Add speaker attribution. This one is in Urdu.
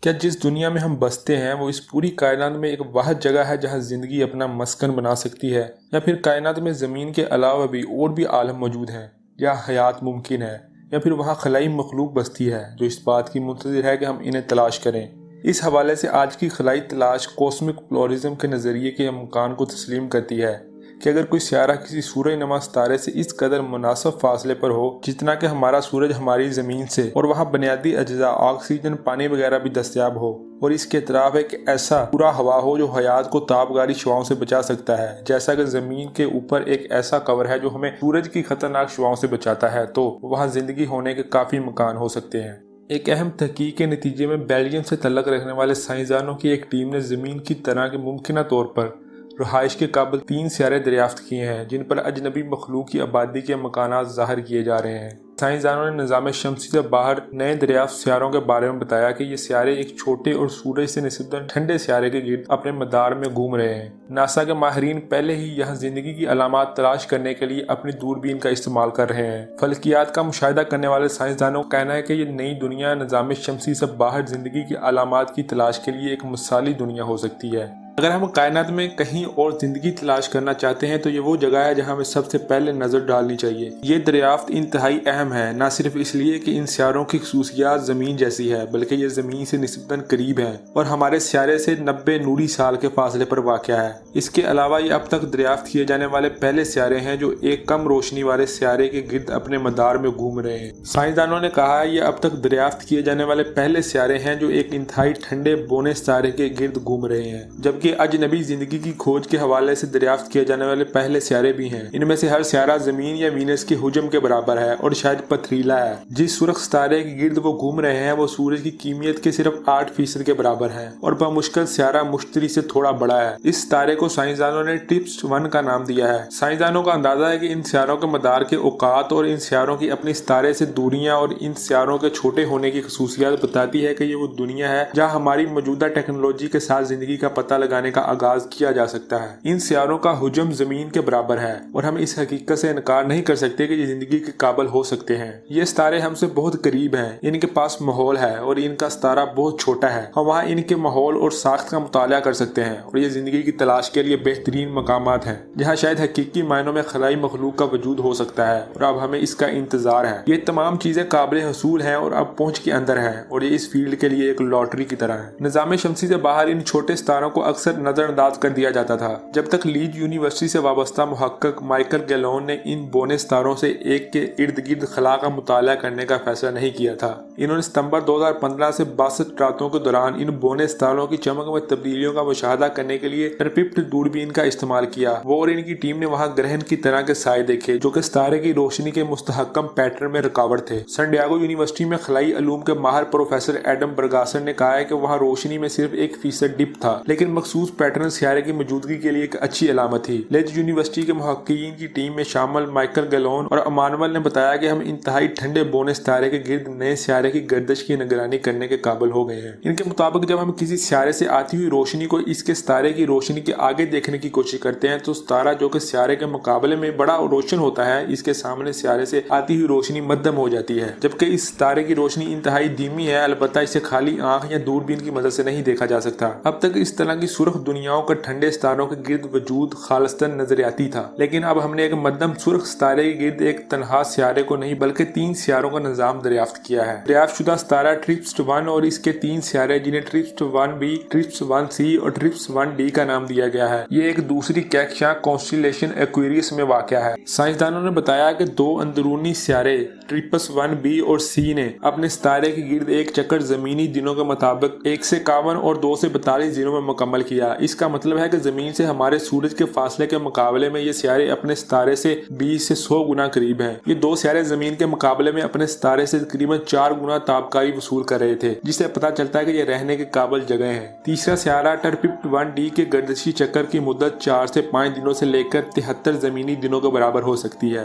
Speaker 1: کیا جس دنیا میں ہم بستے ہیں وہ اس پوری کائنات میں ایک واحد جگہ ہے جہاں زندگی اپنا مسکن بنا سکتی ہے، یا پھر کائنات میں زمین کے علاوہ بھی اور بھی عالم موجود ہیں یا حیات ممکن ہے، یا پھر وہاں خلائی مخلوق بستی ہے جو اس بات کی منتظر ہے کہ ہم انہیں تلاش کریں؟ اس حوالے سے آج کی خلائی تلاش کوسمک پلورزم کے نظریے کے امکان کو تسلیم کرتی ہے کہ اگر کوئی سیارہ کسی سورج نما ستارے سے اس قدر مناسب فاصلے پر ہو جتنا کہ ہمارا سورج ہماری زمین سے، اور وہاں بنیادی اجزاء آکسیجن، پانی وغیرہ بھی دستیاب ہو، اور اس کے اطراف ایک ایسا پورا ہوا ہو جو حیات کو تابکاری شعاعوں سے بچا سکتا ہے، جیسا کہ زمین کے اوپر ایک ایسا کور ہے جو ہمیں سورج کی خطرناک شعاعوں سے بچاتا ہے، تو وہاں زندگی ہونے کے کافی مکان ہو سکتے ہیں۔ ایک اہم تحقیق کے نتیجے میں بیلجیم سے تعلق رکھنے والے سائنسدانوں کی ایک ٹیم نے زمین کی طرح کے ممکنہ طور پر رہائش کے قابل 3 سیارے دریافت کیے ہیں جن پر اجنبی مخلوق کی آبادی کے مکانات ظاہر کیے جا رہے ہیں۔ سائنسدانوں نے نظام شمسی سے باہر نئے دریافت سیاروں کے بارے میں بتایا کہ یہ سیارے ایک چھوٹے اور سورج سے نسبتاً ٹھنڈے سیارے کے گرد اپنے مدار میں گھوم رہے ہیں۔ ناسا کے ماہرین پہلے ہی یہاں زندگی کی علامات تلاش کرنے کے لیے اپنی دوربین کا استعمال کر رہے ہیں۔ فلکیات کا مشاہدہ کرنے والے سائنسدانوں کا کہنا ہے کہ یہ نئی دنیا نظام شمسی سے باہر زندگی کی علامات کی تلاش کے لیے ایک مثالی دنیا ہو سکتی ہے۔ اگر ہم کائنات میں کہیں اور زندگی تلاش کرنا چاہتے ہیں تو یہ وہ جگہ ہے جہاں ہمیں سب سے پہلے نظر ڈالنی چاہیے۔ یہ دریافت انتہائی اہم ہے، نہ صرف اس لیے کہ ان سیاروں کی خصوصیات زمین جیسی ہے، بلکہ یہ زمین سے نسبتاً قریب ہیں اور ہمارے سیارے سے 90 نوری سال کے فاصلے پر واقع ہے۔ اس کے علاوہ یہ اب تک دریافت کیے جانے والے پہلے سیارے ہیں جو ایک کم روشنی والے سیارے کے گرد اپنے مدار میں گھوم رہے ہیں۔ سائنسدانوں نے کہا ہے یہ اب تک دریافت کیے جانے والے پہلے سیارے ہیں جو ایک انتہائی ٹھنڈے بونے ستارے کے گرد گھوم رہے ہیں، جبکہ اجنبی زندگی کی کھوج کے حوالے سے دریافت کیے جانے والے پہلے سیارے بھی ہیں۔ ان میں سے ہر سیارہ زمین یا وینس کے حجم کے برابر ہے اور شاید پتھریلا ہے۔ جس سرخ ستارے کے گرد وہ گھوم رہے ہیں وہ سورج کی کمیت کے صرف 8% کے برابر ہے اور بمشکل سیارہ مشتری سے تھوڑا بڑا ہے۔ اس ستارے کو سائنسدانوں نے TRPS-1 کا نام دیا ہے۔ سائنسدانوں کا اندازہ ہے کہ ان سیاروں کے مدار کے اوقات اور ان سیاروں کی اپنی ستارے سے دوریاں اور ان سیاروں کے چھوٹے ہونے کی خصوصیات بتاتی ہے کہ یہ وہ دنیا ہے جہاں ہماری موجودہ ٹیکنالوجی کے ساتھ زندگی کا پتہ لگانے کا آغاز کیا جا سکتا ہے۔ ان سیاروں کا حجم زمین کے برابر ہے اور ہم اس حقیقت سے انکار نہیں کر سکتے کہ یہ زندگی کے قابل ہو سکتے ہیں۔ یہ ستارے ہم سے بہت قریب ہیں، ان کے پاس ماحول ہے اور ان کا ستارہ بہت چھوٹا ہے۔ ہم وہاں ان کے ماحول اور ساخت کا مطالعہ کر سکتے ہیں اور یہ زندگی کی تلاش کے لیے بہترین مقامات ہیں جہاں شاید حقیقی معنوں میں خلائی مخلوق کا وجود ہو سکتا ہے، اور اب ہمیں اس کا انتظار ہے۔ یہ تمام چیزیں قابل حصول ہیں اور اب پہنچ کے اندر ہیں، اور یہ اس فیلڈ کے لیے ایک لاٹری کی طرح ہے۔ نظام شمسی سے باہر ان چھوٹے ستاروں کو اکثر نظر انداز کر دیا جاتا تھا جب تک لیڈ یونیورسٹی سے وابستہ محقق مائیکل گیلون نے ان بونے ستاروں سے ایک کے ارد گرد خلا کا مطالعہ کرنے کا فیصلہ نہیں کیا تھا۔ انہوں نے ستمبر 2015 سے 62 راتوں کے دوران ان بونے ستاروں کی چمک میں تبدیلیوں کا مشاہدہ کرنے کے لیے ٹرپپٹ دوربین کا استعمال کیا۔ وہ اور ان کی ٹیم نے وہاں گرہن کی طرح کے سائے دیکھے جو کہ ستارے کی روشنی کے مستحکم پیٹرن میں رکاوٹ تھے۔ سان ڈیاگو یونیورسٹی میں خلائی علوم کے ماہر پروفیسر ایڈم برگاسر نے کہا ہے کہ وہاں روشنی میں صرف 1% ڈپ تھا، لیکن مخصوص پیٹرن سیارے کی موجودگی کے لیے ایک اچھی علامت تھی۔ لیڈ یونیورسٹی کے محققین کی ٹیم میں شامل مائیکل گیلون اور امانویل نے بتایا کہ ہم انتہائی ٹھنڈے بونے ستارے کے گرد نئے سیارے کی گردش کی نگرانی کرنے کے قابل ہو گئے ہیں۔ ان کے مطابق جب ہم کسی سیارے سے آتی ہوئی روشنی کو اس کے ستارے کی روشنی کے آگے دیکھنے کی کوشش کرتے ہیں تو ستارہ جو کہ سیارے کے مقابلے میں بڑا روشن ہوتا ہے، اس کے سامنے سیارے سے آتی ہوئی روشنی مدھم ہو جاتی ہے، جبکہ اس ستارے کی روشنی انتہائی دھیمی ہے، البتہ اسے خالی آنکھ یا دوربین کی مدد سے نہیں دیکھا جا سکتا۔ اب تک اس طرح کی سرخ دنیاؤں کا ٹھنڈے ستاروں کے گرد وجود خالصتاً نظریاتی تھا، لیکن اب ہم نے ایک مدھم سرخ ستارے کے گرد ایک تنہا سیارے کو نہیں بلکہ 3 سیاروں کا نظام دریافت کیا ہے۔ دریافت شدہ ستارہ TRPS-1 اور اس کے 3 سیارے جنہیں TRPS-1b، TRPS-1c اور TRPS-1d کا نام دیا گیا ہے، یہ ایک دوسری کہکشاں کانسٹیلیشن ایکویریس میں واقع ہے۔ سائنسدانوں نے بتایا کہ 2 اندرونی سیارے TRPS-1b اور c نے اپنے ستارے کے گرد ایک چکر زمینی دنوں کے مطابق 1 سے 51 اور 2 سے 42 دنوں میں مکمل کیا۔ اس کا مطلب ہے کہ زمین سے ہمارے سورج کے فاصلے کے مقابلے میں یہ سیارے اپنے ستارے سے 20 سے 100 گنا قریب ہیں۔ یہ 2 سیارے زمین کے مقابلے میں اپنے ستارے سے تقریباً 4 گنا تابکاری وصول کر رہے تھے، جس سے پتہ چلتا ہے کہ یہ رہنے کے قابل جگہ ہیں۔ تیسرا سیارہ TRPPT-1d کے گردشی چکر کی مدت 4 سے 5 دنوں سے لے کر 73 زمینی دنوں کے برابر ہو سکتی ہے،